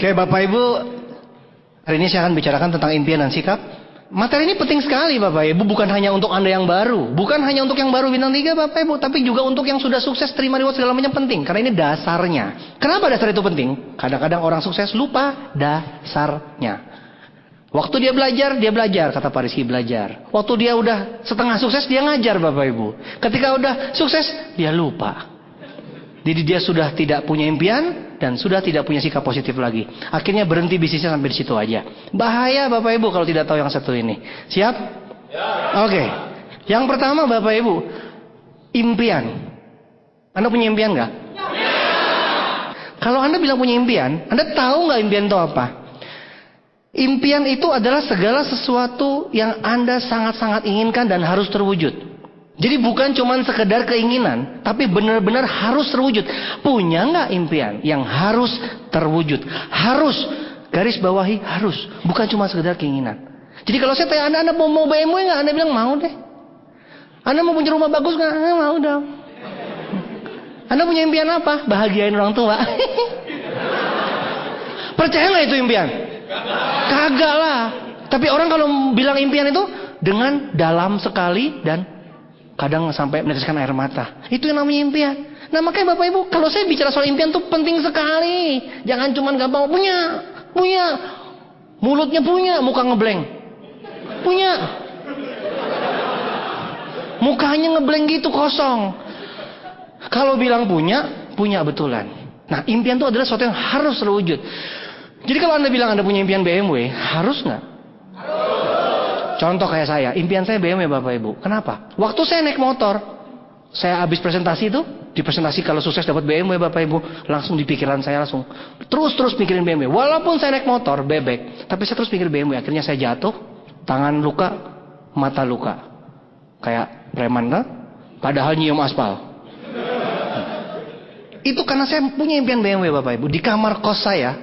Oke, Bapak Ibu, hari ini saya akan bicarakan tentang impian dan sikap. Materi ini penting sekali Bapak Ibu, bukan hanya untuk Anda yang baru, bukan hanya untuk yang baru bintang 3 Bapak Ibu, tapi juga untuk yang sudah sukses, terima reward segala macam penting, karena ini dasarnya. Kenapa dasar itu penting? Kadang-kadang orang sukses lupa dasarnya. Waktu dia belajar, kata Pak Rizky belajar. Waktu dia udah setengah sukses, dia ngajar Bapak Ibu. Ketika udah sukses, dia lupa. Jadi dia sudah tidak punya impian dan sudah tidak punya sikap positif lagi. Akhirnya berhenti bisnisnya sampai di situ aja. Bahaya Bapak Ibu kalau tidak tahu yang satu ini. Siap? Ya. Oke. Yang pertama Bapak Ibu, impian. Anda punya impian nggak? Ya. Kalau Anda bilang punya impian, Anda tahu nggak impian itu apa? Impian itu adalah segala sesuatu yang Anda sangat-sangat inginkan dan harus terwujud. Jadi bukan cuma sekedar keinginan, tapi benar-benar harus terwujud. Punya nggak impian yang harus terwujud? Harus, garis bawahi harus. Bukan cuma sekedar keinginan. Jadi kalau saya tanya Anda mau BMW nggak? Anda bilang mau deh. Anda mau punya rumah bagus nggak? Mau dong. Anda punya impian apa? Bahagiain orang tua. Percaya nggak itu impian? Kagak lah. Tapi orang kalau bilang impian itu dengan dalam sekali dan kadang sampai meneteskan air mata. Itu yang namanya impian. Nah makanya Bapak Ibu, kalau saya bicara soal impian itu penting sekali. Jangan cuma gampang punya. Mulutnya punya, muka ngeblank. Punya. Mukanya ngeblank gitu, kosong. Kalau bilang punya betulan. Nah impian itu adalah sesuatu yang harus terwujud. Jadi kalau Anda bilang Anda punya impian BMW, harus nggak? Contoh kayak saya, impian saya BMW Bapak Ibu. Kenapa? Waktu saya naik motor, saya habis presentasi itu, di presentasi kalau sukses dapat BMW Bapak Ibu, langsung di pikiran saya langsung terus mikirin BMW. Walaupun saya naik motor bebek, tapi saya terus pikir BMW. Akhirnya saya jatuh, tangan luka, mata luka, kayak preman kan? Padahal nyium aspal. Itu karena saya punya impian BMW Bapak Ibu. Di kamar kos saya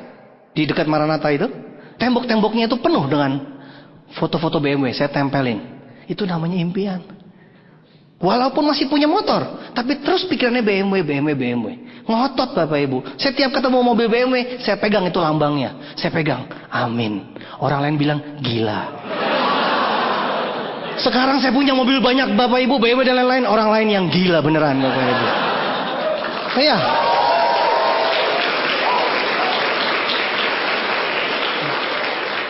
di dekat Maranatha itu, tembok-temboknya itu penuh dengan foto-foto BMW, saya tempelin. Itu namanya impian. Walaupun masih punya motor, tapi terus pikirannya BMW. Ngotot Bapak Ibu. Setiap ketemu mobil BMW, saya pegang itu lambangnya. Saya pegang, amin. Orang lain bilang, gila. Sekarang saya punya mobil banyak Bapak Ibu, BMW dan lain-lain. Orang lain yang gila beneran Bapak Ibu. Iya.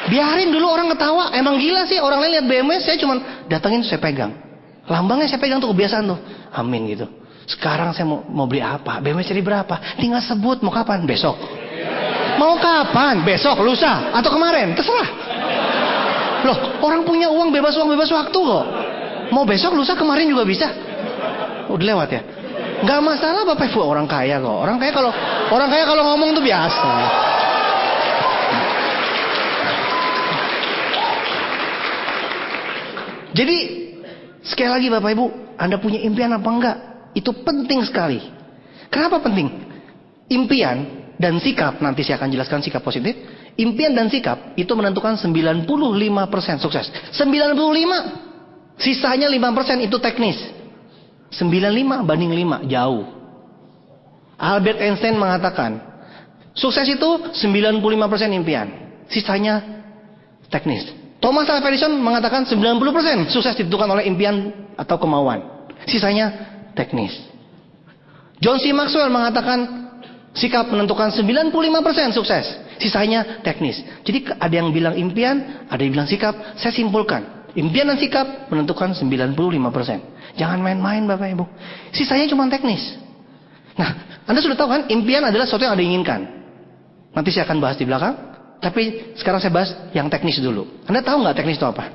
Biarin dulu orang ketawa, emang gila sih orang lain lihat BMW, saya cuma datangin saya pegang. Lambangnya saya pegang tuh kebiasaan tuh. Amin gitu. Sekarang saya mau beli apa? BMW seri berapa? Tinggal sebut mau kapan? Besok. Mau kapan? Besok, lusa, atau kemarin? Terserah. Loh, orang punya uang bebas waktu kok. Mau besok, lusa, kemarin juga bisa. Udah lewat ya? Gak masalah Bapak Ibu, orang kaya kok. Orang kaya kalau ngomong tuh biasa. Jadi sekali lagi Bapak Ibu, Anda punya impian apa enggak? Itu penting sekali. Kenapa penting? Impian dan sikap, nanti saya akan jelaskan sikap positif. Impian dan sikap itu menentukan 95% sukses. 95, sisanya 5% itu teknis. 95 banding 5, jauh. Albert Einstein mengatakan, sukses itu 95% impian, sisanya teknis. Thomas Alva Edison mengatakan 90% sukses ditentukan oleh impian atau kemauan. Sisanya teknis. John C. Maxwell mengatakan sikap menentukan 95% sukses. Sisanya teknis. Jadi ada yang bilang impian, ada yang bilang sikap. Saya simpulkan, impian dan sikap menentukan 95%. Jangan main-main Bapak Ibu. Sisanya cuma teknis. Nah, Anda sudah tahu kan, impian adalah sesuatu yang Anda inginkan. Nanti saya akan bahas di belakang. Tapi sekarang saya bahas yang teknis dulu. Anda tahu nggak teknis itu apa?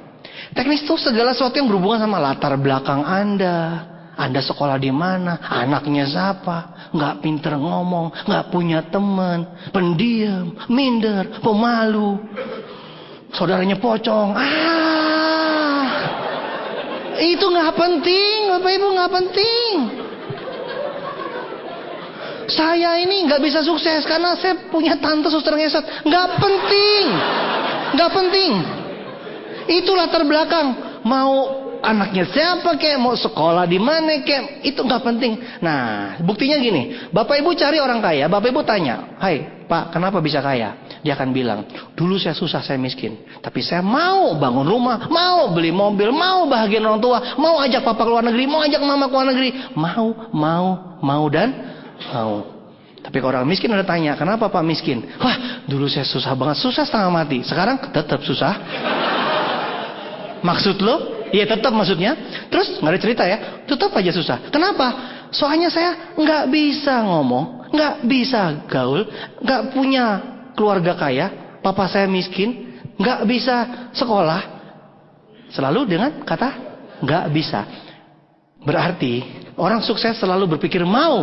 Teknis itu segala sesuatu yang berhubungan sama latar belakang Anda. Anda sekolah di mana? Anaknya siapa? Nggak pinter ngomong, nggak punya teman, pendiam, minder, pemalu, saudaranya pocong. Itu nggak penting, Bapak Ibu, nggak penting. Saya ini nggak bisa sukses karena saya punya tante suster ngesot. Nggak penting. Itu latar belakang. Mau anaknya siapa kek, mau sekolah di mana kek, itu nggak penting. Nah, buktinya gini, Bapak Ibu cari orang kaya, Bapak Ibu tanya, "Hai Pak, kenapa bisa kaya?" Dia akan bilang, "Dulu saya susah, saya miskin, tapi saya mau bangun rumah, mau beli mobil, mau bahagiain orang tua, mau ajak papa ke luar negeri, mau ajak mama ke luar negeri, mau dan mau." Tapi kalau orang miskin ada tanya, "Kenapa Pak miskin?" "Wah, dulu saya susah banget, susah setengah mati. Sekarang tetap susah." Maksud lo? Iya tetap maksudnya. Terus nggak ada cerita ya, tetap aja susah. Kenapa? Soalnya saya nggak bisa ngomong, nggak bisa gaul, nggak punya keluarga kaya, papa saya miskin, nggak bisa sekolah. Selalu dengan kata nggak bisa. Berarti orang sukses selalu berpikir mau,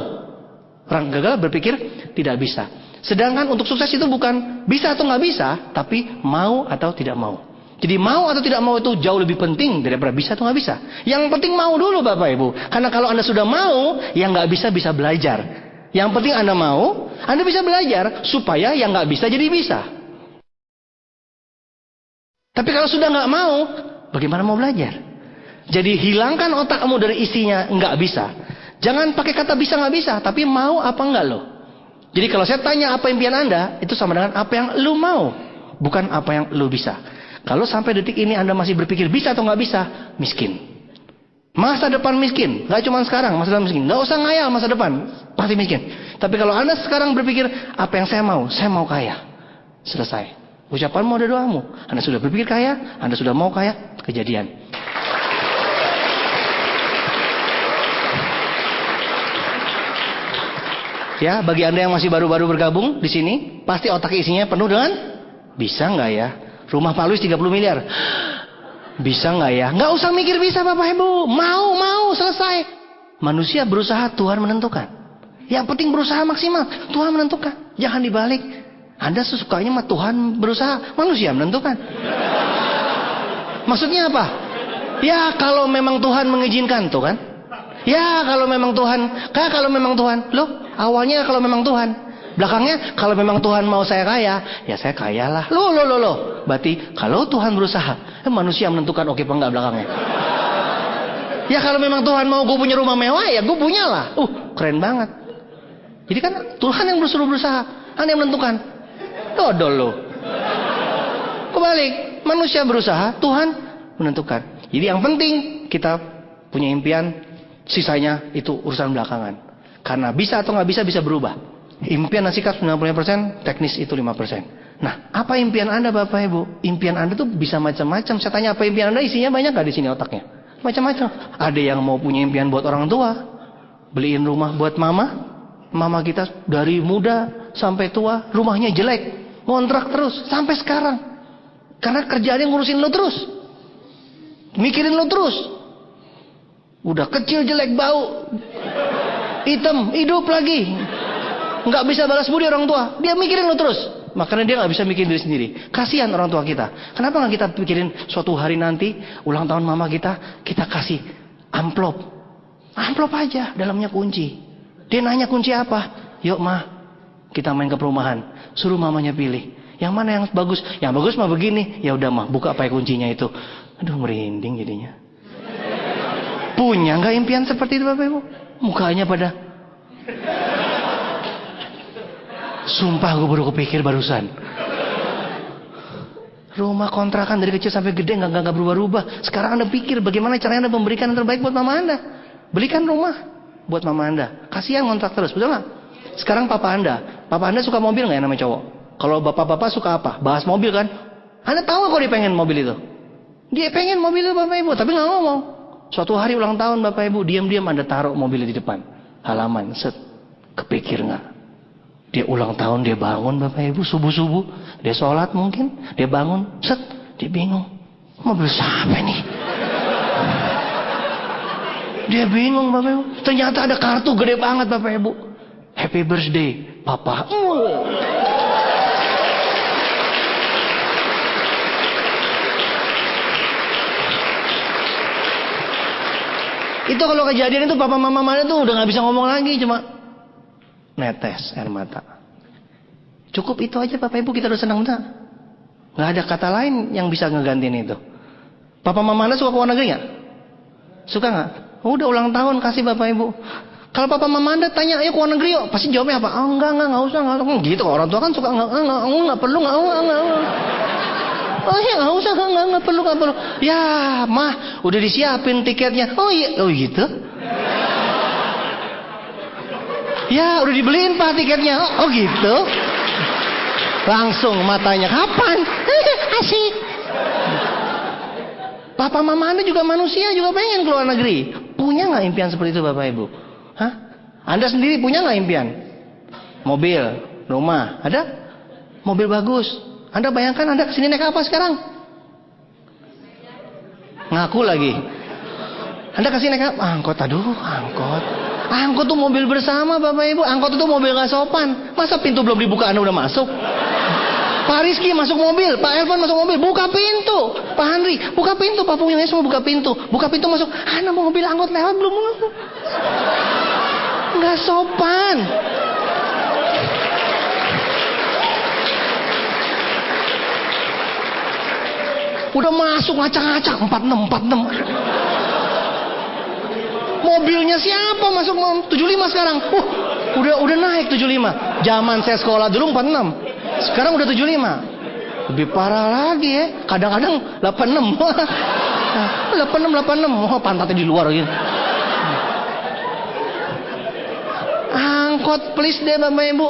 orang gagal berpikir tidak bisa. Sedangkan untuk sukses itu bukan bisa atau nggak bisa, tapi mau atau tidak mau. Jadi mau atau tidak mau itu jauh lebih penting daripada bisa atau nggak bisa. Yang penting mau dulu Bapak Ibu. Karena kalau Anda sudah mau, yang nggak bisa bisa belajar. Yang penting Anda mau, Anda bisa belajar supaya yang nggak bisa jadi bisa. Tapi kalau sudah nggak mau, bagaimana mau belajar? Jadi hilangkan otakmu dari isinya nggak bisa. Jangan pakai kata bisa nggak bisa, tapi mau apa nggak lo. Jadi kalau saya tanya apa impian Anda, itu sama dengan apa yang lo mau, bukan apa yang lo bisa. Kalau sampai detik ini Anda masih berpikir bisa atau nggak bisa, miskin. Masa depan miskin, nggak cuma sekarang, masa depan miskin. Nggak usah ngayal masa depan, pasti miskin. Tapi kalau Anda sekarang berpikir apa yang saya mau kaya, selesai. Ucapanmu ada doamu. Anda sudah berpikir kaya, Anda sudah mau kaya, kejadian. Ya, bagi Anda yang masih baru-baru bergabung di sini, pasti otak isinya penuh dengan bisa nggak ya? Rumah Pak Luis 30 miliar. Bisa nggak ya? Nggak usah mikir bisa Bapak Ibu. Mau, selesai. Manusia berusaha, Tuhan menentukan. Yang penting berusaha maksimal. Tuhan menentukan. Jangan dibalik. Anda sesukanya sama Tuhan berusaha. Manusia menentukan. Maksudnya apa? Ya kalau memang Tuhan mengizinkan tuh kan. Ya kalau memang Tuhan. Loh awalnya kalau memang Tuhan. Belakangnya kalau memang Tuhan mau saya kaya, ya saya kaya lah. Loh. Berarti kalau Tuhan berusaha, manusia menentukan oke apa enggak belakangnya. Ya kalau memang Tuhan mau gue punya rumah mewah, ya gue punya lah. Keren banget. Jadi kan Tuhan yang berusaha, Anda yang menentukan. Dodol lo. Kebalik, manusia berusaha, Tuhan menentukan. Jadi yang penting kita punya impian, sisanya itu urusan belakangan. Karena bisa atau nggak bisa berubah. Impian dan sikap 90%, teknis itu 5%. Nah, apa impian Anda Bapak Ibu? Impian Anda tuh bisa macam-macam. Saya tanya apa impian Anda, isinya banyak gak di sini otaknya? Macam-macam. Ada yang mau punya impian buat orang tua, beliin rumah buat mama kita dari muda sampai tua, rumahnya jelek, ngontrak terus sampai sekarang. Karena kerjaannya ngurusin lo terus, mikirin lo terus. Udah kecil jelek, bau, hitam, hidup lagi. Nggak bisa balas budi orang tua, dia mikirin lo terus. Makanya dia nggak bisa mikirin diri sendiri. Kasihan orang tua kita. Kenapa nggak kita pikirin suatu hari nanti ulang tahun mama kita kasih amplop aja, dalamnya kunci. Dia nanya kunci apa? Yuk mah, kita main ke perumahan. Suruh mamanya pilih. Yang mana yang bagus? Yang bagus mah begini. Ya udah mah, buka pakai kuncinya itu. Aduh merinding jadinya. Punya nggak impian seperti itu Bapak Ibu? Mukanya pada sumpah gue baru kepikir barusan. Rumah kontrakan dari kecil sampai gede nggak berubah-ubah. Sekarang Anda pikir bagaimana caranya Anda memberikan yang terbaik buat mama Anda. Belikan rumah buat mama Anda. Kasihan ngontrak terus, betul nggak? Sekarang papa Anda suka mobil nggak yang namanya cowok? Kalau bapak-bapak suka apa? Bahas mobil kan? Anda tahu kok dia pengen mobil itu. Dia pengen mobil itu Bapak Ibu, tapi nggak ngomong. Suatu hari ulang tahun Bapak Ibu, diam-diam Anda taruh mobilnya di depan halaman. Set, kepikir nggak? Dia ulang tahun, dia bangun Bapak Ibu, subuh-subuh, dia sholat mungkin, dia bangun, set, dia bingung, mobil siapa nih? Dia bingung Bapak Ibu, ternyata ada kartu gede banget Bapak Ibu, happy birthday, Papa. Itu kalau kejadian itu papa mama mana tuh udah nggak bisa ngomong lagi, cuma netes air mata. Cukup itu aja Bapak Ibu, kita udah senang udah. Nggak ada kata lain yang bisa ngegantiin itu. Papa mama Anda suka ke luar negeri nggak? Suka nggak? Udah ulang tahun kasih Bapak Ibu. Kalau Papa Mama Anda tanya, ayo ke luar negeri yuk, pasti jawabnya apa? Oh, enggak usah. Gitu orang tua kan suka enggak perlu, enggak. Oh ya nggak usah, nggak perlu. Ya mah udah disiapin tiketnya. Oh iya, oh gitu. Ya udah dibeliin Pak tiketnya. Oh gitu. Langsung matanya kapan? Asik. Papa Mama Anda juga manusia, juga pengen ke luar negeri. Punya nggak impian seperti itu Bapak Ibu? Hah? Anda sendiri punya nggak impian? Mobil, rumah, ada? Mobil bagus. Anda bayangkan Anda kesini naik apa sekarang? Ngaku lagi. Anda kesini naik apa? Angkot, aduh, angkot. Angkot tuh mobil bersama Bapak Ibu. Angkot itu mobil gak sopan. Masa pintu belum dibuka Anda udah masuk? Pak Rizky masuk mobil, Pak Elvan masuk mobil, buka pintu. Pak Henry, buka pintu. Pak Punyanya semua buka pintu. Buka pintu masuk. Anda mobil angkot lewat belum? Gak sopan. Udah masuk ngacak-ngacak 46. Mobilnya siapa masuk 75 sekarang? Udah naik 75. Zaman saya sekolah dulu 46. Sekarang udah 75. Lebih parah lagi ya. Kadang-kadang 86. 86. Oh, pantatnya di luar gitu. Angkot please deh Bapak Ibu.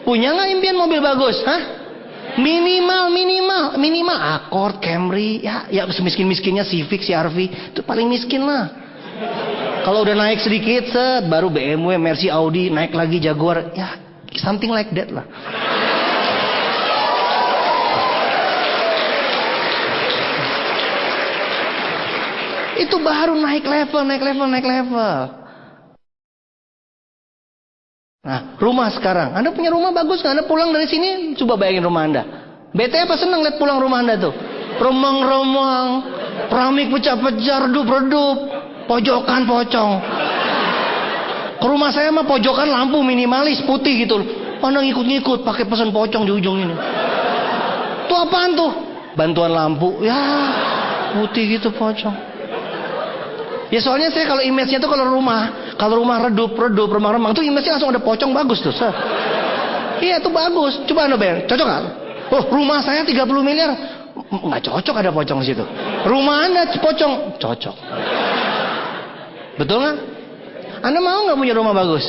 Punya nggak impian mobil bagus? Hah? Minimal Accord, Camry, ya semiskin-miskinnya Civic, CR-V, itu paling miskin lah. Kalau udah naik sedikit, baru BMW, Mercy, Audi, naik lagi Jaguar, ya something like that lah. Itu baru naik level. Nah, rumah sekarang. Anda punya rumah bagus nggak? Anda pulang dari sini, coba bayangin rumah Anda. Bete apa senang lihat pulang rumah Anda tuh? Remang-remang, keramik pecah-pecah, redup-redup, pojokan pocong. Ke rumah saya mah pojokan lampu minimalis putih gitu. Anda ngikut-ngikut pakai pesan pocong di ujung ini. Tuh apaan tuh? Bantuan lampu. Ya, putih gitu pocong. Ya soalnya saya kalau image-nya tuh kalau rumah redup, remang-remang tuh image-nya langsung ada pocong bagus tuh. Iya tuh bagus. Coba Anda bayang, cocok nggak? Oh rumah saya 30 miliar, nggak cocok ada pocong di situ. Rumah Anda pocong, cocok. Betul nggak? Anda mau nggak punya rumah bagus?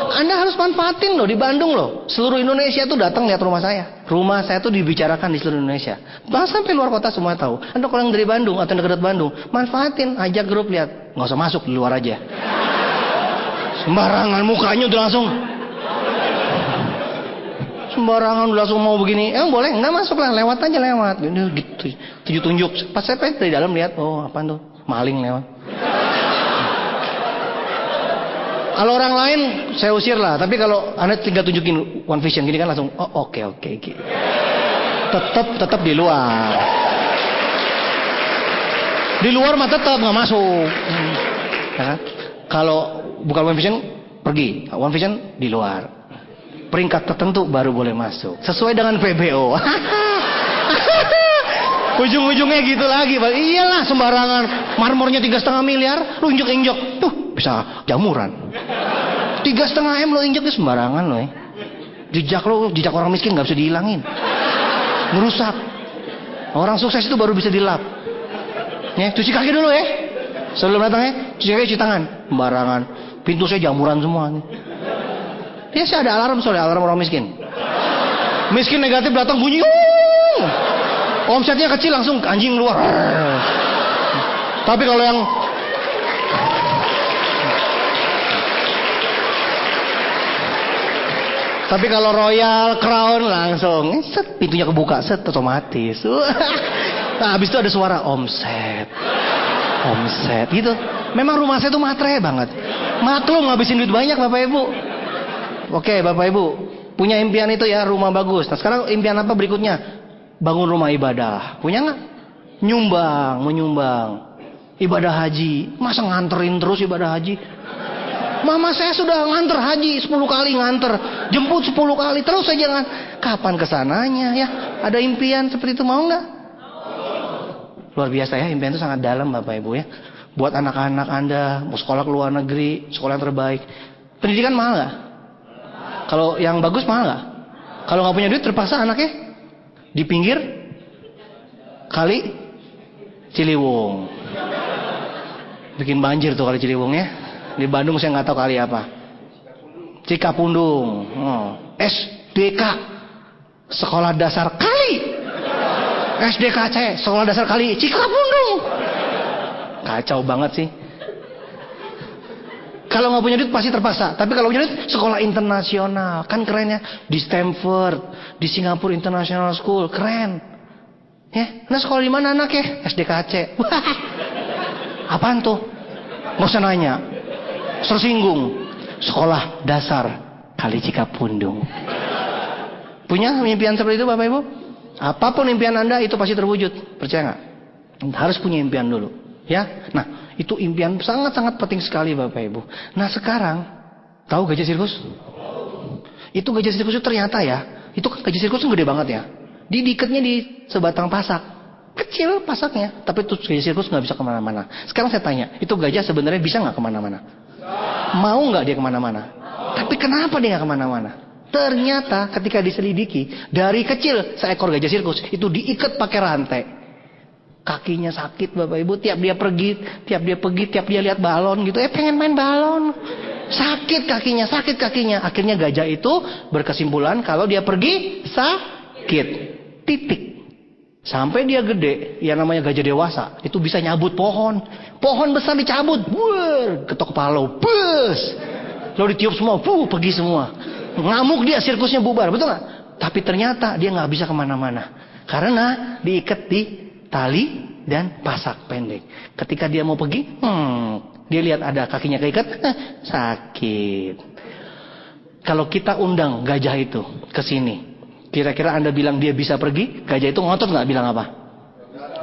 Anda harus manfaatin loh di Bandung loh. Seluruh Indonesia tuh datang lihat rumah saya. Rumah saya tuh dibicarakan di seluruh Indonesia. Bahkan sampai luar kota semua tahu. Anda kalau dari Bandung atau dekat Bandung, manfaatin, ajak grup lihat. Nggak usah masuk, di luar aja. Sembarangan mukanya udah langsung. Sembarangan udah langsung mau begini. Boleh, nggak masuk lah, lewat aja lewat. Gitu, tujuh tunjuk. Pas saya dari dalam lihat, oh apa tuh? Maling lewat. Kalau orang lain saya usir lah, tapi kalau Anda tinggal tunjukin One Vision gini kan langsung, oh oke. Tetap di luar. Di luar mah tetap nggak masuk. Ya kan? Kalau bukan One Vision pergi, One Vision di luar. Peringkat tertentu baru boleh masuk, sesuai dengan PBO. Ujung-ujungnya gitu lagi, Bang. Iyalah sembarangan. Marmornya 3,5 miliar, lu injek-injek, tuh bisa jamuran. 3,5 M lo injeknya sembarangan lo ya. Jejak orang miskin nggak bisa dihilangin. Merusak. Orang sukses itu baru bisa dilap. Ya, cuci kaki dulu ya. Sebelum datang ya, cuci kaki, cuci tangan. Sembarangan. Pintu saya jamuran semua nih. Ya sih ada alarm soalnya, alarm orang miskin. Miskin negatif datang bunyi. Omsetnya kecil langsung anjing keluar. Tapi kalau yang Royal Crown langsung set, pintunya kebuka set otomatis. Nah, habis itu ada suara omset gitu. Memang rumah saya tuh matre banget. Maklum ngabisin duit banyak Bapak Ibu. Oke Bapak Ibu punya impian itu ya, rumah bagus. Nah sekarang impian apa berikutnya? Bangun rumah ibadah. Punya nggak? Menyumbang ibadah haji. Masa nganterin terus ibadah haji? Mama saya sudah nganter haji 10 kali nganter, jemput 10 kali, terus saja kapan kesananya ya? Ada impian seperti itu mau nggak? Luar biasa ya, impian itu sangat dalam Bapak Ibu ya. buat anak-anak Anda mau sekolah ke luar negeri, sekolah yang terbaik. Pendidikan mahal nggak? Kalau yang bagus mahal nggak? Kalau nggak punya duit terpaksa anaknya di pinggir kali Ciliwung. Bikin banjir tuh kali Ciliwung ya. Di Bandung saya nggak tahu kali apa. Cikapundung. SDK Sekolah Dasar Kali. SDKC Sekolah Dasar Kali Cikapundung. Kacau banget sih. Kalau nggak punya duit pasti terpaksa. Tapi kalau punya duit sekolah internasional kan kerennya di Stanford, di Singapore International School, keren. Ya, nah sekolah di mana anak ya? SDKC. Wah, apaan tuh? Nggak usah nanya. Tersinggung. Sekolah Dasar Kali Cikapundung. Punya impian seperti itu Bapak Ibu? Apapun impian Anda itu pasti terwujud. Percaya nggak? Harus punya impian dulu. Ya, nah itu impian sangat-sangat penting sekali Bapak Ibu. Nah sekarang, tahu gajah sirkus? Itu gajah sirkus itu ternyata ya, itu kan gajah sirkus itu gede banget ya. Diikatnya di sebatang pasak, kecil pasaknya, tapi itu gajah sirkus nggak bisa kemana-mana. Sekarang saya tanya, itu gajah sebenarnya bisa nggak kemana-mana? Mau nggak dia kemana-mana? Tapi kenapa dia nggak kemana-mana? Ternyata ketika diselidiki, dari kecil seekor gajah sirkus itu diikat pakai rantai. Kakinya sakit Bapak Ibu, tiap dia pergi, tiap dia lihat balon gitu, pengen main balon. Sakit kakinya. Akhirnya gajah itu berkesimpulan kalau dia pergi sakit. Titik. Sampai dia gede, ya namanya gajah dewasa, itu bisa nyabut pohon. Pohon besar dicabut, ketok palau, bus. Lalu ditiup semua, pergi semua. Ngamuk dia, sirkusnya bubar, betul nggak? Tapi ternyata dia nggak bisa kemana-mana karena diikat di tali dan pasak pendek. Ketika dia mau pergi, dia lihat ada kakinya keikat, sakit. Kalau kita undang gajah itu ke sini, kira-kira Anda bilang dia bisa pergi? Gajah itu ngotot nggak bilang apa?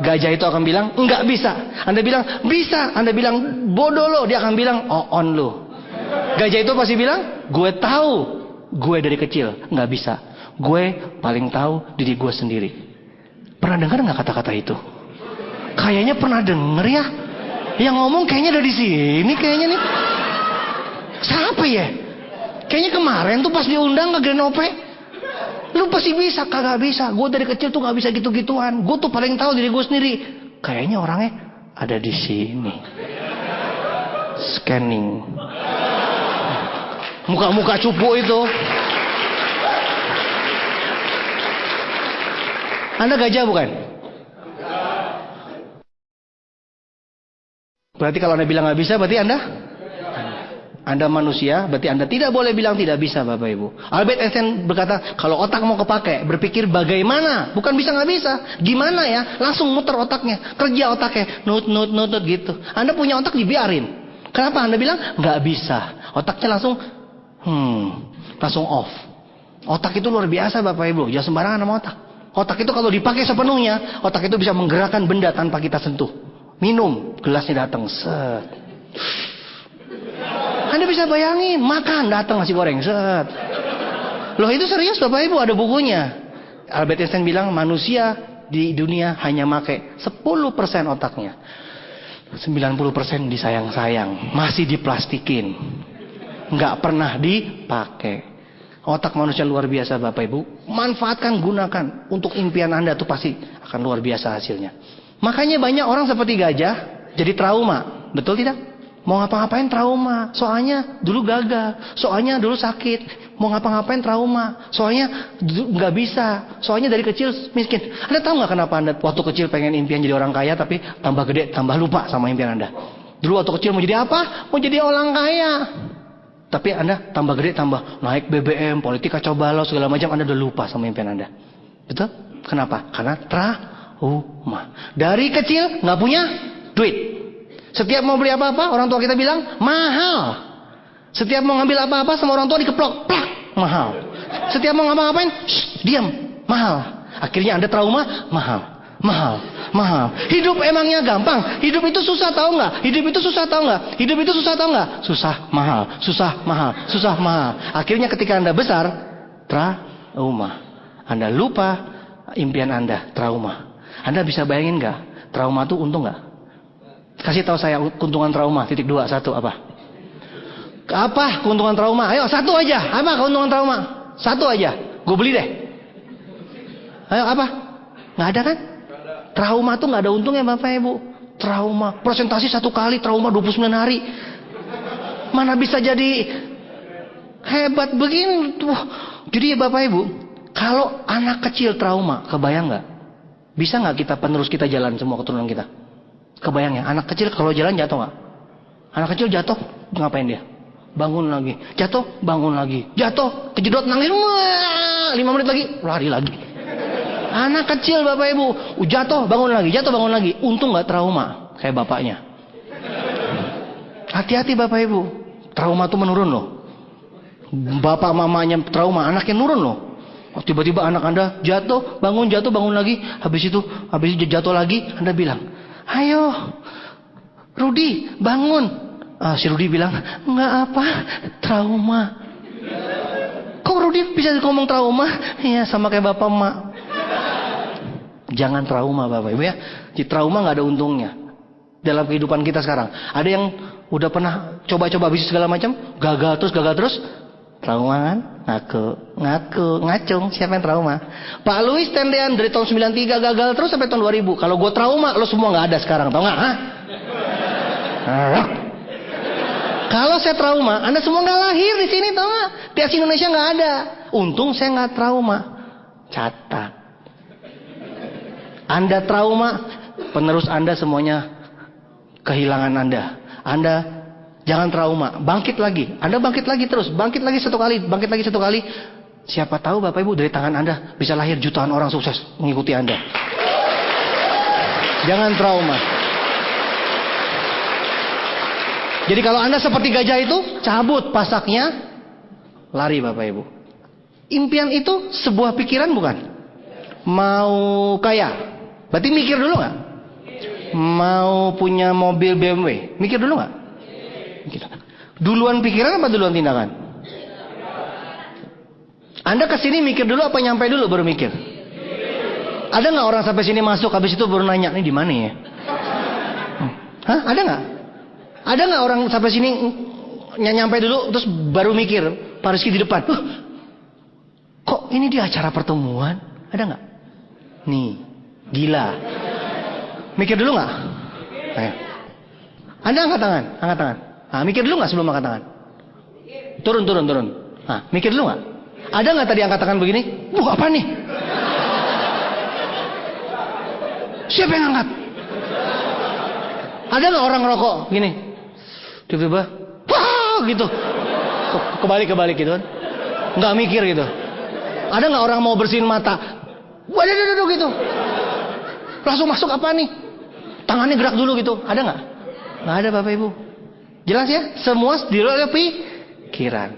Gajah itu akan bilang nggak bisa. Anda bilang bisa. Anda bilang bodoh lo, dia akan bilang on lo. Gajah itu pasti bilang, gue tahu, gue dari kecil nggak bisa. Gue paling tahu diri gue sendiri. Pernah dengar nggak kata-kata itu? Kayaknya pernah denger ya. Yang ngomong kayaknya dari sini kayaknya nih. Siapa ya? Kayaknya kemarin tuh pas diundang ke Grand OP. Lu pasti bisa, kagak bisa. Gue dari kecil tuh nggak bisa gitu-gituan. Gue tuh paling tahu diri gue sendiri. Kayaknya orangnya ada di sini. Scanning. Muka-muka cupu itu. Anda gajah bukan? Berarti kalau Anda bilang nggak bisa, berarti Anda manusia, berarti Anda tidak boleh bilang tidak bisa, Bapak Ibu. Albert Einstein berkata, kalau otak mau kepake, berpikir bagaimana, bukan bisa nggak bisa, gimana ya, langsung muter otaknya, kerja otaknya, nut gitu. Anda punya otak dibiarin. Kenapa Anda bilang nggak bisa? Otaknya langsung off. Otak itu luar biasa, Bapak Ibu. Jangan sembarangan sama otak. Otak itu kalau dipakai sepenuhnya, otak itu bisa menggerakkan benda tanpa kita sentuh. Minum, gelasnya datang, set. Anda bisa bayangin, makan, datang nasi goreng, set. Loh itu serius Bapak Ibu, ada bukunya. Albert Einstein bilang manusia di dunia hanya pakai 10% otaknya. 90% disayang-sayang, masih diplastikin. Nggak pernah dipakai. Otak manusia luar biasa Bapak Ibu. Manfaatkan, gunakan. Untuk impian Anda itu pasti akan luar biasa hasilnya. Makanya banyak orang seperti gajah jadi trauma. Betul tidak? Mau ngapa-ngapain trauma. Soalnya dulu gagal. Soalnya dulu sakit. Mau ngapa-ngapain trauma. Soalnya nggak bisa. Soalnya dari kecil miskin. Anda tahu nggak kenapa Anda waktu kecil pengen impian jadi orang kaya, tapi tambah gede tambah lupa sama impian Anda. Dulu waktu kecil mau jadi apa? Mau jadi orang kaya. Tapi Anda tambah gede tambah naik BBM, politik kacau balau segala macam, Anda udah lupa sama impian Anda. Betul? Kenapa? Karena trauma. Dari kecil nggak punya duit. Setiap mau beli apa-apa, orang tua kita bilang mahal. Setiap mau ngambil apa-apa sama orang tua dikeplok, plak, mahal. Setiap mau ngapa-ngapain, diam, mahal. Akhirnya Anda trauma, mahal. Hidup emangnya gampang? Hidup itu susah tahu nggak? Hidup itu susah tahu nggak? Susah mahal. Akhirnya ketika Anda besar, trauma. Anda lupa impian Anda, trauma. Anda bisa bayangin nggak? Trauma itu untung nggak? Kasih tahu saya keuntungan trauma. Titik 2, 1 apa? Apa keuntungan trauma? Ayo, satu aja. Apa keuntungan trauma? Satu aja. Gue beli deh. Ayo, apa? Nggak ada kan? Trauma tuh nggak ada untungnya Bapak Ibu. Trauma. Presentasi 1 kali, trauma 29 hari. Mana bisa jadi hebat begini tuh. Jadi Bapak Ibu, kalau anak kecil trauma, kebayang nggak? Bisa nggak kita penerus kita jalan semua keturunan kita? Kebayang ya, anak kecil kalau jalan jatuh nggak? Anak kecil jatuh, ngapain dia? Bangun lagi, jatuh, bangun lagi, jatuh, kejedot nangis, 5 menit lagi, lari lagi. Anak kecil Bapak Ibu, jatuh, bangun lagi, untung nggak trauma kayak bapaknya. Hati-hati Bapak Ibu, trauma tuh menurun loh. Bapak mamanya trauma, anaknya nurun loh. Tiba-tiba anak Anda jatuh, bangun lagi, habis itu jatuh lagi, Anda bilang, ayo, Rudi, bangun. Si Rudi bilang, enggak apa, trauma. Kok Rudi bisa ngomong trauma? Ya sama kayak bapak emak. Jangan trauma Bapak Ibu ya. Di trauma nggak ada untungnya dalam kehidupan kita sekarang. Ada yang udah pernah coba-coba bisnis segala macam, gagal terus. Trauma kan? Ngacung. Siapa yang trauma? Pak Louis tendean dari tahun 93 gagal terus sampai tahun 2000. Kalau gue trauma, lo semua nggak ada sekarang, tau nggak? Kalau saya trauma, Anda semua nggak lahir di sini, tau nggak? Tiap Indonesia nggak ada. Untung saya nggak trauma. Catat. Anda trauma, penerus Anda semuanya kehilangan Anda. Anda jangan trauma, bangkit lagi. Anda bangkit lagi terus, bangkit lagi satu kali. Siapa tahu Bapak Ibu dari tangan Anda bisa lahir jutaan orang sukses mengikuti Anda. Jangan trauma. Jadi kalau Anda seperti gajah itu, cabut pasaknya, lari Bapak Ibu. Impian itu sebuah pikiran bukan? Mau kaya, berarti mikir dulu nggak? Mau punya mobil BMW, mikir dulu nggak? Duluan pikiran apa duluan tindakan? Anda kesini mikir dulu apa nyampe dulu baru mikir? Ada nggak orang sampai sini masuk habis itu baru nanya, nih di mana ya? Hah? Ada nggak? Ada nggak orang sampai sini nyampe dulu terus baru mikir? Pak Rizky di depan. Kok ini di acara pertemuan? Ada nggak? Nih, gila. Mikir dulu nggak? Ayo. Anda angkat tangan. Nah, mikir dulu nggak sebelum angkat tangan? Turun. Nah, mikir dulu nggak? Ada nggak tadi angkat tangan begini? Apa nih? Siapa yang angkat? Ada nggak orang ngerokok gini? Tiba-tiba, wah gitu. Kebalik gitu kan? Nggak mikir gitu. Ada nggak orang mau bersihin mata? Waduh gitu. Langsung masuk apa nih? Tangannya gerak dulu gitu. Ada nggak? Nggak ada Bapak Ibu. Jelas ya? Semua di luar pikiran.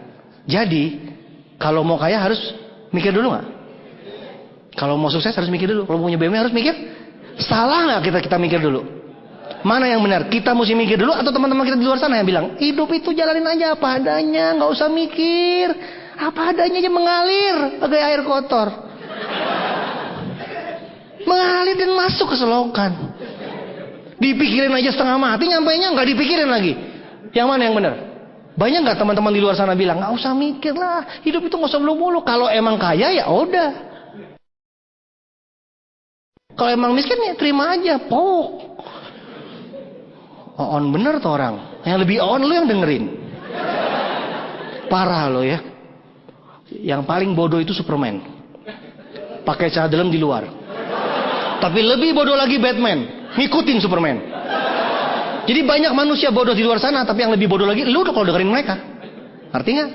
Jadi kalau mau kaya harus mikir dulu nggak? Kalau mau sukses harus mikir dulu. Kalau punya BMW harus mikir. Salah nggak kita mikir dulu? Mana yang benar? Kita mesti mikir dulu atau teman-teman kita di luar sana yang bilang hidup itu jalanin aja apa adanya, nggak usah mikir, apa adanya aja mengalir bagai air kotor, mengalir dan masuk ke selokan. Dipikirin aja setengah mati, nyampainya nggak dipikirin lagi. Yang mana yang benar? Banyak nggak teman-teman di luar sana bilang nggak usah mikir lah, hidup itu nggak usah mulu-mulu. Kalau emang kaya ya udah. Kalau emang miskin ya terima aja, pok. On bener tuh orang. Yang lebih on lu yang dengerin. Parah lo ya. Yang paling bodoh itu Superman. Pakai celana dalam di luar. Tapi lebih bodoh lagi Batman. Ngikutin Superman. Jadi banyak manusia bodoh di luar sana. Tapi yang lebih bodoh lagi lu kalau dengerin mereka. Artinya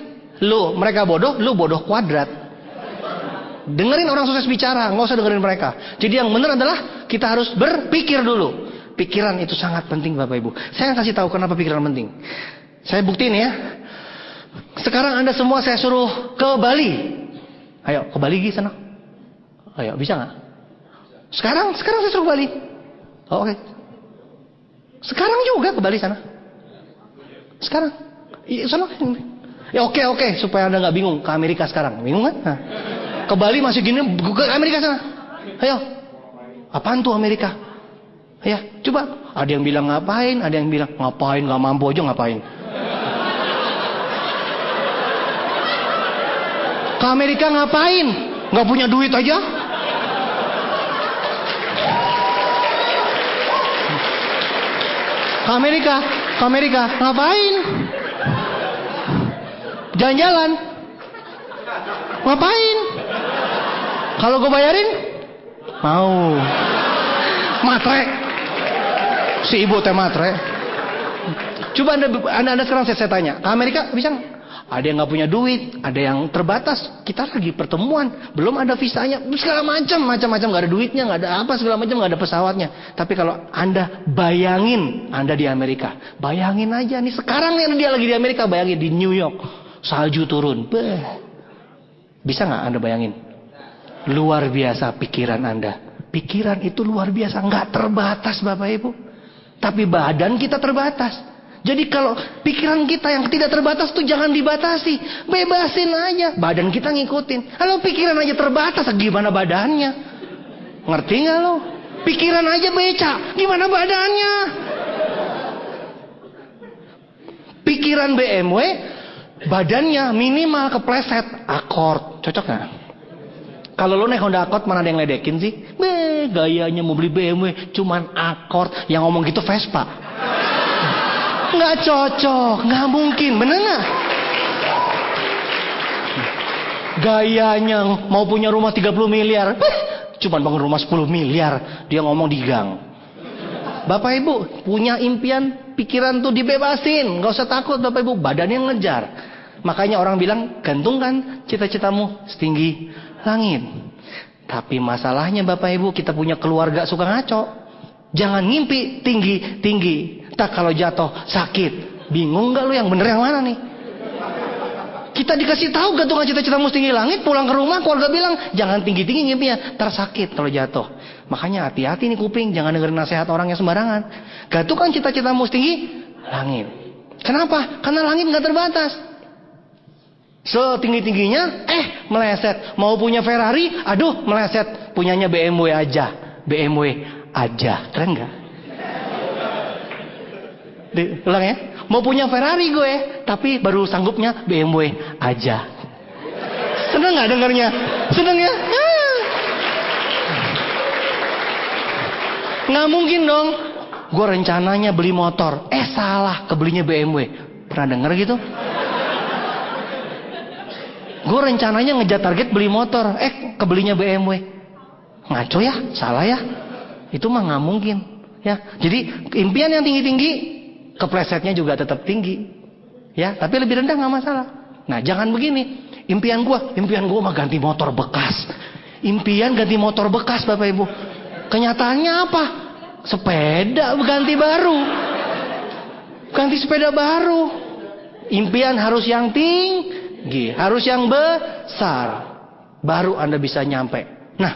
mereka bodoh, lu bodoh kuadrat. Dengerin orang sukses bicara, nggak usah dengerin mereka. Jadi yang benar adalah kita harus berpikir dulu. Pikiran itu sangat penting Bapak Ibu. Saya kasih tahu kenapa pikiran penting. Saya buktiin ya. Sekarang Anda semua saya suruh ke Bali. Ayo ke Bali di sana. Ayo bisa nggak? Sekarang saya suruh ke Bali. Oh, oke. Sekarang juga ke Bali sana. Sekarang. Sana. Ya oke supaya Anda nggak bingung ke Amerika sekarang. Bingung kan? Nah. Ke Bali masih gini ke Amerika sana. Ayo. Apaan tuh Amerika? Ya, coba. Ada yang bilang ngapain, ada yang bilang ngapain, nggak mampu aja ngapain. Ke Amerika ngapain? Nggak punya duit aja? Ke Amerika ngapain? Jalan-jalan. Ngapain? Kalau gue bayarin? Mau. Matre. Si ibu teh matre. Coba anda sekarang saya tanya, ke Amerika bisa nggak? Ada yang nggak punya duit, ada yang terbatas. Kita lagi pertemuan, belum ada visanya, segala macam nggak ada duitnya, nggak ada apa segala macam, nggak ada pesawatnya. Tapi kalau anda bayangin, anda di Amerika, bayangin aja nih sekarang nih dia lagi di Amerika, bayangin di New York, salju turun, bisa nggak anda bayangin? Luar biasa pikiran anda. Pikiran itu luar biasa, nggak terbatas Bapak Ibu. Tapi badan kita terbatas. Jadi kalau pikiran kita yang tidak terbatas tuh jangan dibatasi. Bebasin aja. Badan kita ngikutin. Kalau pikiran aja terbatas, gimana badannya? Ngerti nggak lo? Pikiran aja beca, gimana badannya? Pikiran BMW, badannya minimal kepleset. Akord, cocok nggak? Kalau lo naik Honda Accord mana ada yang ledekin sih? Gayanya mau beli BMW cuman Accord, yang ngomong gitu Vespa. Nggak cocok, nggak mungkin, bener nggak? Gayanya mau punya rumah 30 miliar, cuman bangun rumah 10 miliar, dia ngomong di gang. Bapak Ibu punya impian, pikiran tuh dibebasin, nggak usah takut Bapak Ibu, badannya ngejar. Makanya orang bilang gantungkan cita-citamu setinggi langit. Tapi masalahnya Bapak Ibu, kita punya keluarga suka ngaco. Jangan ngimpi tinggi-tinggi. Tak kalau jatuh sakit. Bingung nggak lu yang bener yang mana nih? Kita dikasih tahu gantungan cita-citamu setinggi langit, pulang ke rumah keluarga bilang jangan tinggi-tinggi ngimpinya, tersakit kalau jatuh. Makanya hati-hati nih kuping, jangan dengerin nasihat orang yang sembarangan. Gantungan cita-citamu setinggi langit. Kenapa? Karena langit nggak terbatas. Setinggi-tingginya meleset. Mau punya Ferrari, aduh meleset. Punyanya BMW aja. Keren gak? Ulang ya. Mau punya Ferrari gue, tapi baru sanggupnya BMW aja. Seneng gak dengarnya? Seneng ya? Nggak mungkin dong. Gue rencananya beli motor, salah, kebelinya BMW. Pernah denger gitu? Gue rencananya ngejar target beli motor, kebelinya BMW. Ngaco ya, salah ya. Itu mah nggak mungkin. Ya, jadi impian yang tinggi-tinggi, keplesetnya juga tetap tinggi. Ya, tapi lebih rendah nggak masalah. Nah, jangan begini. Impian gue mah ganti motor bekas. Impian ganti motor bekas, Bapak Ibu. Kenyataannya apa? Sepeda ganti baru. Ganti sepeda baru. Impian harus yang tinggi, harus yang besar, baru Anda bisa nyampe. Nah,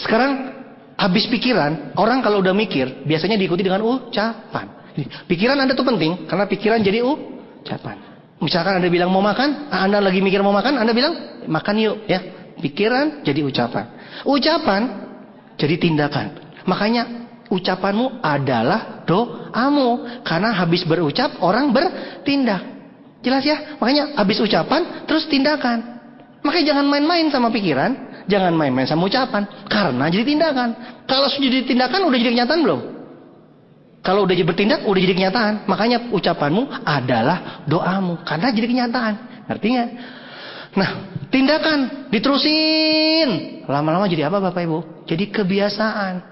sekarang habis pikiran, orang kalau udah mikir biasanya diikuti dengan ucapan. Pikiran Anda tuh penting karena pikiran jadi ucapan. Misalkan Anda bilang mau makan, Anda lagi mikir mau makan, Anda bilang makan yuk ya. Pikiran jadi ucapan. Ucapan jadi tindakan. Makanya ucapanmu adalah doamu, karena habis berucap orang bertindak. Jelas ya? Makanya habis ucapan terus tindakan. Makanya jangan main-main sama pikiran, jangan main-main sama ucapan, karena jadi tindakan. Kalau sudah jadi tindakan udah jadi kenyataan belum? Kalau udah jadi bertindak udah jadi kenyataan. Makanya ucapanmu adalah doamu, karena jadi kenyataan. Ngerti nggak? Nah, tindakan diterusin, lama-lama jadi apa Bapak Ibu? Jadi kebiasaan.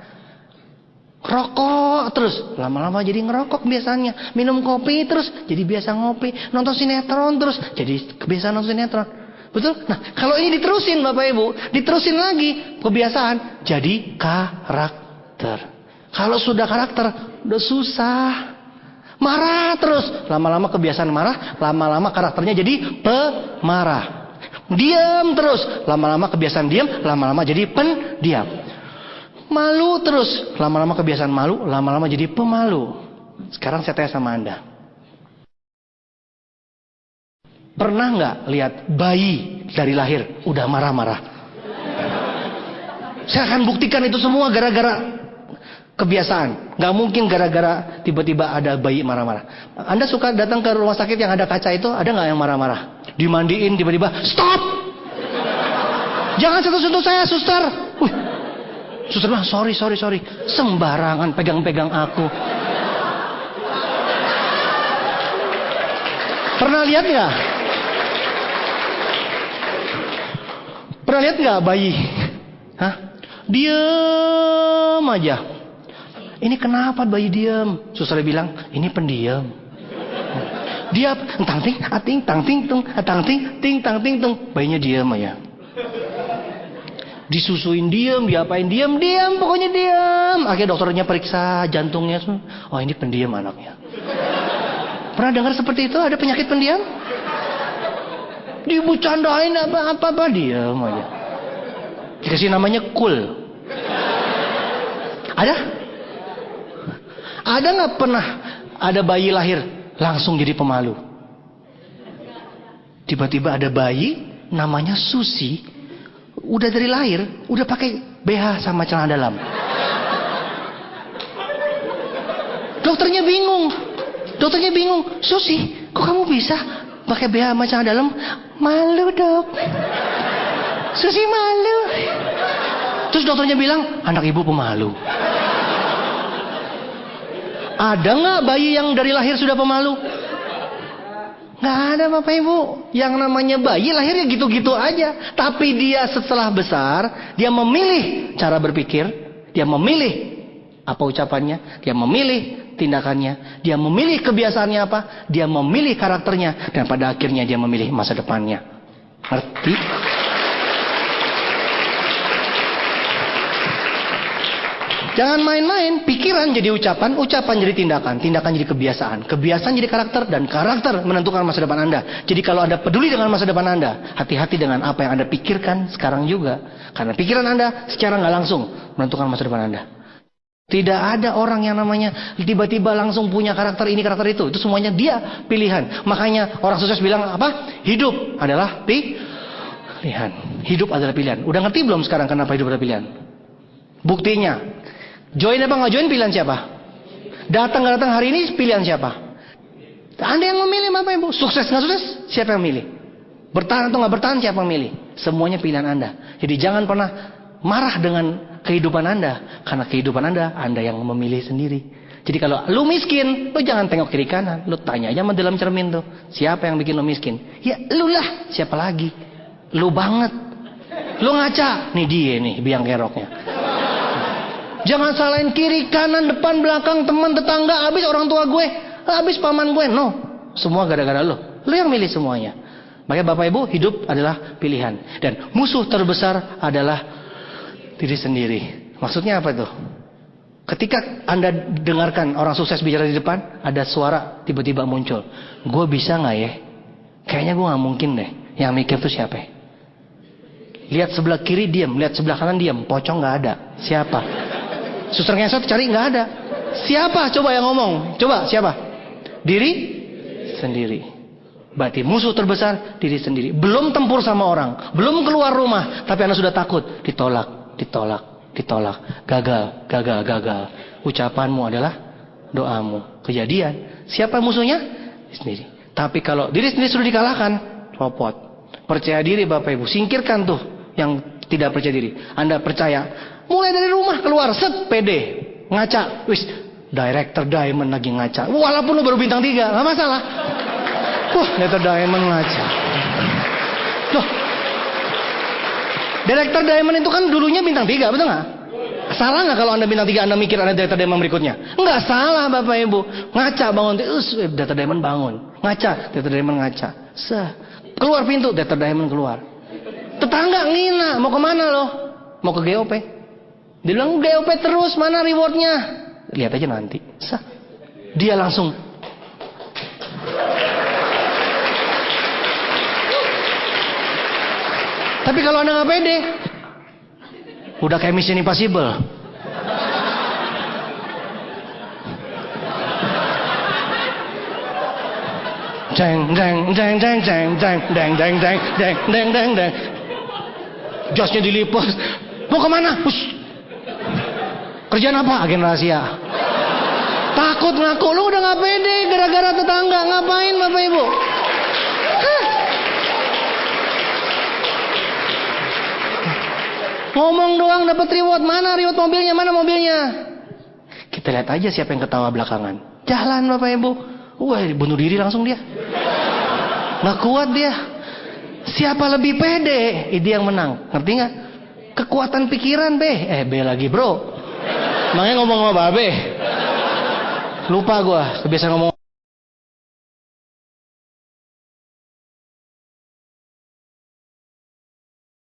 Rokok terus, lama-lama jadi ngerokok kebiasaannya. Minum kopi terus, jadi biasa ngopi. Nonton sinetron terus, jadi kebiasaan nonton sinetron. Betul? Nah, kalau ini diterusin Bapak Ibu, diterusin lagi kebiasaan, jadi karakter. Kalau sudah karakter, udah susah. Marah terus, lama-lama kebiasaan marah, lama-lama karakternya jadi pemarah. Diam terus, lama-lama kebiasaan diam, lama-lama jadi pendiam. Malu terus, lama-lama kebiasaan malu, lama-lama jadi pemalu. Sekarang saya tanya sama Anda, pernah nggak lihat bayi dari lahir udah marah-marah? Saya akan buktikan itu semua gara-gara Kebiasaan. Nggak mungkin gara-gara tiba-tiba ada bayi marah-marah. Anda suka datang ke rumah sakit yang ada kaca itu, ada nggak yang marah-marah? Dimandiin tiba-tiba, stop! Jangan sentuh-sentuh saya, suster. Suster bilang, sorry. Sembarangan pegang-pegang aku. Pernah lihat nggak? Pernah lihat nggak bayi? Hah? Diam aja. Ini kenapa bayi diam? Suster bilang, ini pendiam. Dia tang ting, ating tang ting tung, tang ting ting tang ting tung. Bayinya diam aja. Disusuin diam, diapain diam, pokoknya diam. Akhirnya dokternya periksa jantungnya. Oh, ini pendiam anaknya. Pernah dengar seperti itu? Ada penyakit pendiam? Dibucandain apa diam aja. Dikasih namanya cool. Ada nggak pernah ada bayi lahir langsung jadi pemalu? Tiba-tiba ada bayi namanya Susi, udah dari lahir udah pakai BH sama celana dalam. Dokternya bingung. Susi, kok kamu bisa pakai BH sama celana dalam? Malu, Dok. Susi malu. Terus dokternya bilang, anak ibu pemalu. Ada nggak bayi yang dari lahir sudah pemalu? Nggak ada, Bapak Ibu. Yang namanya bayi lahirnya gitu-gitu aja. Tapi dia setelah besar, dia memilih cara berpikir, dia memilih apa ucapannya, dia memilih tindakannya, dia memilih kebiasaannya apa, dia memilih karakternya, dan pada akhirnya dia memilih masa depannya. Ngerti? Jangan main-main. Pikiran jadi ucapan, ucapan jadi tindakan, tindakan jadi kebiasaan, kebiasaan jadi karakter, dan karakter menentukan masa depan Anda. Jadi kalau Anda peduli dengan masa depan Anda, hati-hati dengan apa yang Anda pikirkan sekarang juga. Karena pikiran Anda secara nggak langsung menentukan masa depan Anda. Tidak ada orang yang namanya tiba-tiba langsung punya karakter ini, karakter itu. Itu semuanya dia pilihan. Makanya orang sukses bilang apa? Hidup adalah pilihan. Hidup adalah pilihan. Udah ngerti belum sekarang kenapa hidup adalah pilihan? Buktinya, join apa nggak join pilihan siapa? Datang nggak datang hari ini pilihan siapa? Anda yang memilih, Bapak Ibu. Sukses nggak sukses, siapa yang milih? Bertahan atau nggak bertahan, siapa yang milih? Semuanya pilihan Anda. Jadi jangan pernah marah dengan kehidupan Anda, karena kehidupan Anda yang memilih sendiri. Jadi kalau lu miskin, lu jangan tengok kiri kanan, lu tanya aja sama dalam cermin tuh, siapa yang bikin lu miskin? Ya lu lah, siapa lagi? Lu banget. Lu ngaca, nih dia nih biang keroknya. Jangan salahin kiri, kanan, depan, belakang, teman, tetangga, habis orang tua gue, habis paman gue. No, semua gara-gara lo. Lo yang milih semuanya. Makanya Bapak Ibu, hidup adalah pilihan. Dan musuh terbesar adalah diri sendiri. Maksudnya apa tuh? Ketika Anda dengarkan orang sukses bicara di depan, ada suara tiba-tiba muncul. Gue bisa gak ya? Kayaknya gue gak mungkin deh. Yang mikir tuh siapa ya? Lihat sebelah kiri diam, lihat sebelah kanan diam. Pocong gak ada. Siapa? Suster ngesot cari nggak ada. Siapa coba yang ngomong? Coba siapa? Diri sendiri. Berarti musuh terbesar diri sendiri. Belum tempur sama orang, belum keluar rumah, tapi Anda sudah takut. Ditolak. Gagal. Ucapanmu adalah doamu. Kejadian. Siapa musuhnya? Diri sendiri. Tapi kalau diri sendiri sudah dikalahkan, copot. Percaya diri Bapak Ibu. Singkirkan tuh yang tidak percaya diri. Anda percaya. Mulai dari rumah keluar, set, pede, ngaca, wis, Director Diamond lagi ngaca. Walaupun lu baru bintang 3, nggak masalah. Director Diamond ngaca. Loh, Director Diamond itu kan dulunya bintang 3, betul nggak? Salah nggak kalau Anda bintang 3, Anda mikir Anda Director Diamond berikutnya? Nggak salah Bapak Ibu. Ngaca bangun, Director Diamond bangun. Ngaca, Director Diamond ngaca. Keluar pintu, Director Diamond keluar. Tetangga ngina, mau kemana lo? Mau ke GOP? Dia bilang GOP terus, mana rewardnya? Lihat aja nanti. Dia langsung. Tapi kalau Anda nggak pede, udah kayak Mission Impossible. Deng. Jasnya dilipat. Mau kemana? Kerjaan apa? Agen rahasia. Takut ngaku, lu udah gak pede gara-gara tetangga. Ngapain Bapak Ibu? Hah? Ngomong doang dapat reward. Mana reward mobilnya? Mana mobilnya? Kita lihat aja siapa yang ketawa belakangan. Jalan Bapak Ibu. Wah, bunuh diri langsung dia. Gak kuat dia. Siapa lebih pede? Dia yang menang. Ngerti gak? Kekuatan pikiran B. B lagi bro. Makanya ngomong sama Babe. Lupa gua kebiasaan ngomong.